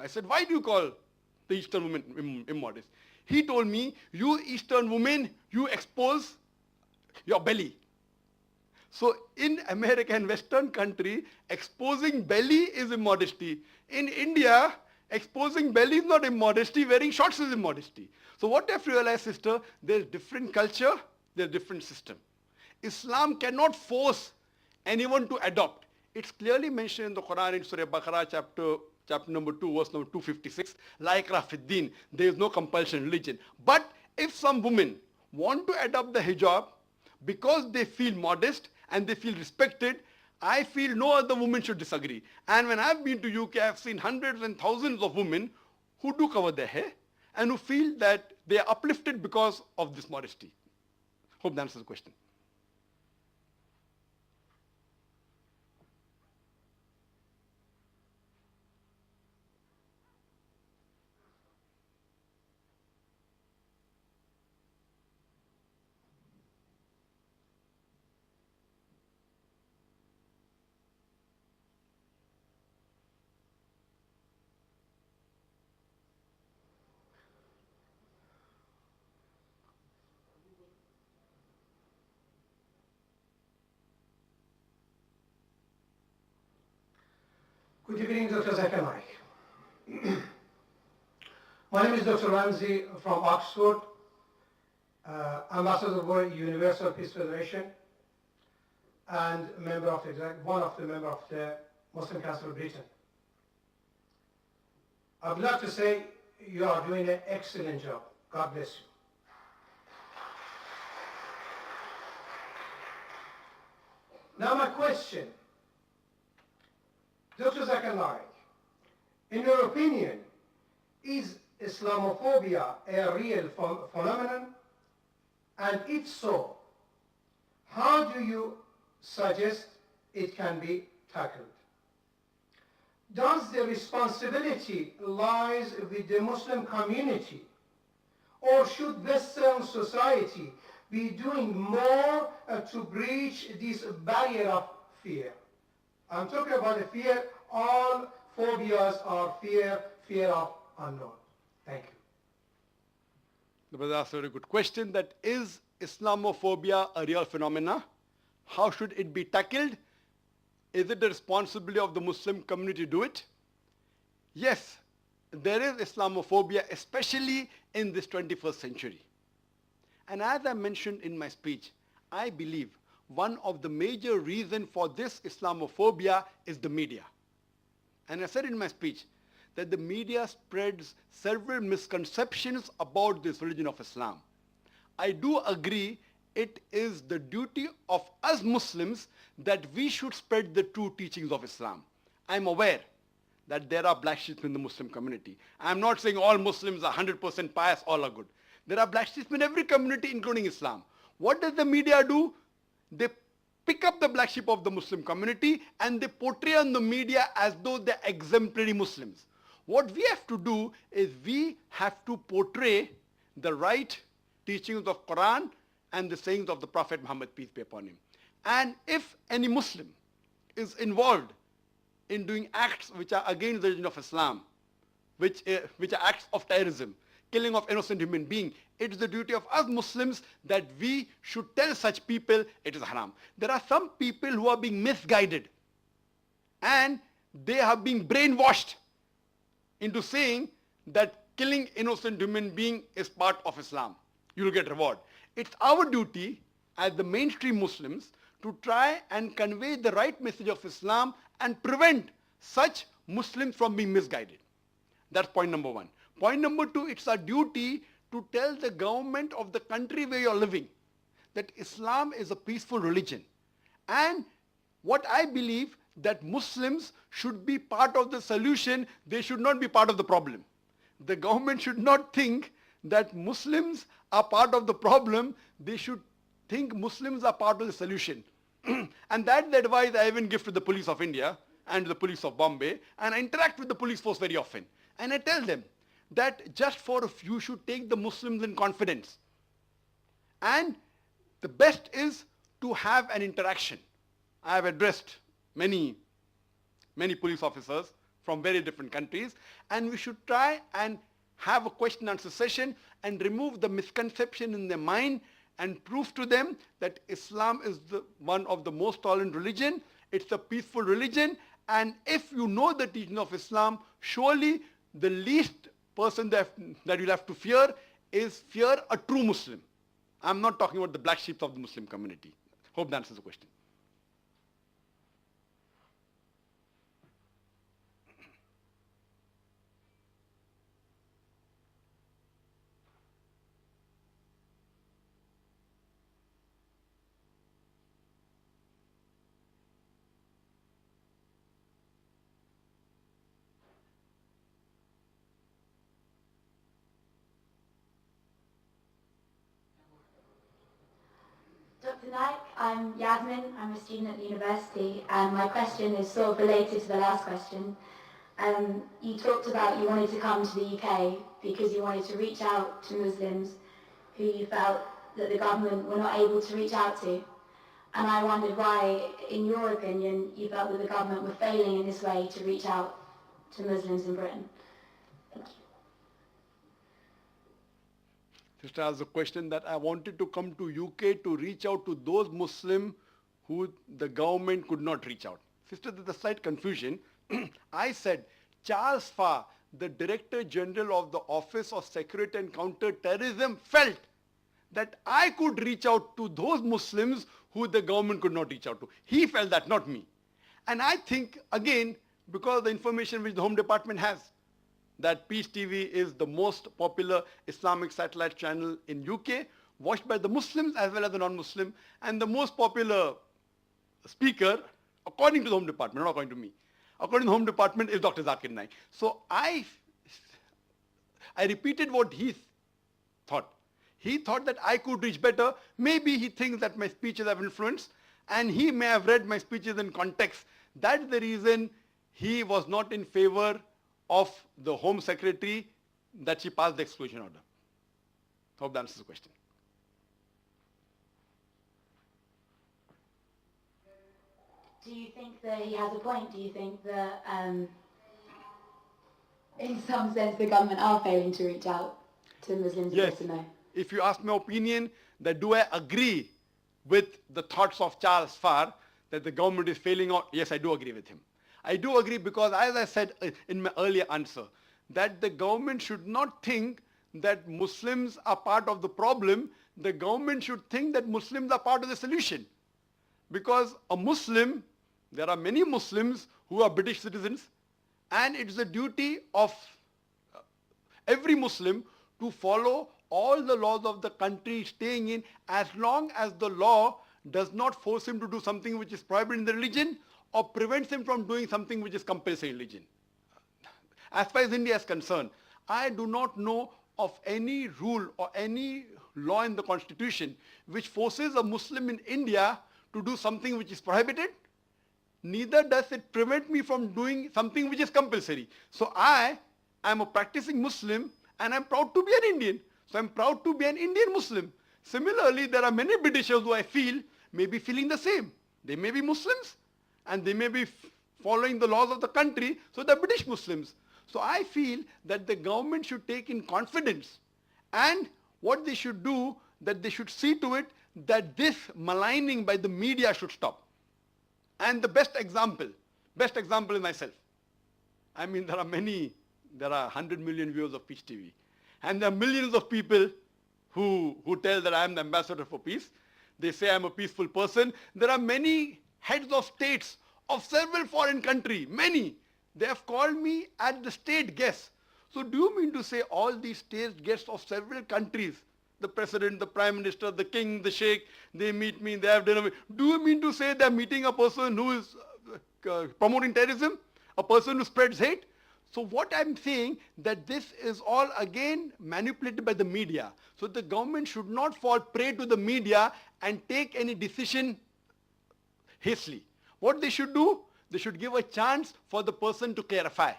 I said, why do you call the Eastern women immodest? He told me, you Eastern women, you expose your belly. So in America and Western country, exposing belly is immodesty. In India, exposing belly is not immodesty, wearing shorts is immodesty. So what you have to realize, sister, there's different culture, there's different system. Islam cannot force anyone to adopt. It's clearly mentioned in the Quran in Surah Baqarah chapter number 2, verse number 256, La ikraha fid din, there is no compulsion in religion. But if some women want to adopt the hijab because they feel modest and they feel respected, I feel no other woman should disagree. And when I've been to UK, I've seen hundreds and thousands of women who do cover their hair and who feel that they are uplifted because of this modesty. Hope that answers the question. Good evening, Dr. Zakir. My name is Dr. Ramzi from Oxford, Ambassador of the Universal Peace Federation, and one of the members of the Muslim Council of Britain. I would like to say you are doing an excellent job. God bless you. Now my question, Dr. Zakir, in your opinion, is Islamophobia a real phenomenon? And if so, how do you suggest it can be tackled? Does the responsibility lies with the Muslim community, or should Western society be doing more to breach this barrier of fear? I'm talking about the fear. All phobias are fear of unknown. Thank you. The brother asked a very good question, that is Islamophobia a real phenomena? How should it be tackled? Is it the responsibility of the Muslim community to do it? Yes, there is Islamophobia, especially in this 21st century. And as I mentioned in my speech, I believe one of the major reasons for this Islamophobia is the media. And I said in my speech that the media spreads several misconceptions about this religion of Islam. I do agree it is the duty of us Muslims that we should spread the true teachings of Islam. I'm aware that there are black sheep in the Muslim community. I'm not saying all Muslims are 100% pious, all are good. There are black sheep in every community, including Islam. What does the media do? They pick up the black sheep of the Muslim community and they portray on the media as though they're exemplary Muslims. What we have to do is we have to portray the right teachings of Quran and the sayings of the Prophet Muhammad, peace be upon him. And if any Muslim is involved in doing acts which are against the religion of Islam, which are acts of terrorism, killing of innocent human being, it is the duty of us Muslims that we should tell such people it is haram. There are some people who are being misguided and they are being brainwashed into saying that killing innocent human being is part of Islam. You will get reward. It's our duty as the mainstream Muslims to try and convey the right message of Islam and prevent such Muslims from being misguided. That's point number one. Point number two, it's our duty to tell the government of the country where you're living that Islam is a peaceful religion. And what I believe that Muslims should be part of the solution, they should not be part of the problem. The government should not think that Muslims are part of the problem, they should think Muslims are part of the solution. And that's the advice I even give to the police of India and the police of Bombay, and I interact with the police force very often. And I tell them that just for a few should take the Muslims in confidence. And the best is to have an interaction. I have addressed many police officers from very different countries, and we should try and have a question and answer session and remove the misconception in their mind and prove to them that Islam is one of the most tolerant religion, it's a peaceful religion, and if you know the teaching of Islam, surely the least person that you'll have to fear is fear a true Muslim. I'm not talking about the black sheep of the Muslim community. Hope that answers the question. Dr. Naik, I'm Yasmin, I'm a student at the university, and my question is sort of related to the last question. You talked about you wanted to come to the UK because you wanted to reach out to Muslims who you felt that the government were not able to reach out to. And I wondered why, in your opinion, you felt that the government were failing in this way to reach out to Muslims in Britain. Thank you. Sister asked the question that I wanted to come to UK to reach out to those Muslims who the government could not reach out. Sister, there's a slight confusion. I said Charles Farr, the Director General of the Office of Security and Counter-Terrorism, felt that I could reach out to those Muslims who the government could not reach out to. He felt that, not me. And I think, again, because of the information which the Home Department has, that Peace TV is the most popular Islamic satellite channel in UK, watched by the Muslims as well as the non-Muslim, and the most popular speaker, according to the Home Department, not according to me, according to the Home Department, is Dr. Zakir Naik. So I repeated what he thought. He thought that I could reach better. Maybe he thinks that my speeches have influence, and he may have read my speeches in context. That's the reason he was not in favor of the Home Secretary that she passed the exclusion order. Hope that answers the question. Do you think that he has a point? Do you think that, in some sense, the government are failing to reach out to Muslims? Yes. Yes or no? If you ask my opinion, that do I agree with the thoughts of Charles Farr that the government is failing out? Yes, I do agree with him. I do agree because, as I said in my earlier answer, that the government should not think that Muslims are part of the problem. The government should think that Muslims are part of the solution. Because a Muslim, there are many Muslims who are British citizens, and it's the duty of every Muslim to follow all the laws of the country staying in, as long as the law does not force him to do something which is prohibited in the religion or prevents him from doing something which is compulsory in religion. As far as India is concerned, I do not know of any rule or any law in the constitution which forces a Muslim in India to do something which is prohibited. Neither does it prevent me from doing something which is compulsory. So I am a practicing Muslim and I'm proud to be an Indian. So I'm proud to be an Indian Muslim. Similarly, there are many Britishers who I feel may be feeling the same. They may be Muslims and they may be following the laws of the country, so they're British Muslims. So I feel that the government should take in confidence, and what they should do, that they should see to it that this maligning by the media should stop. And the best example is myself. I mean, there are 100 million viewers of Peace TV. And there are millions of people who tell that I am the ambassador for peace. They say I'm a peaceful person. There are many heads of states of several foreign countries, many. They have called me as the state guest. So do you mean to say all these state guests of several countries, the president, the prime minister, the king, the sheikh, they meet me, they have dinner. Do you mean to say they're meeting a person who is promoting terrorism, a person who spreads hate? So what I'm saying, that this is all again manipulated by the media. So the government should not fall prey to the media and take any decision hastily. What they should do, they should give a chance for the person to clarify.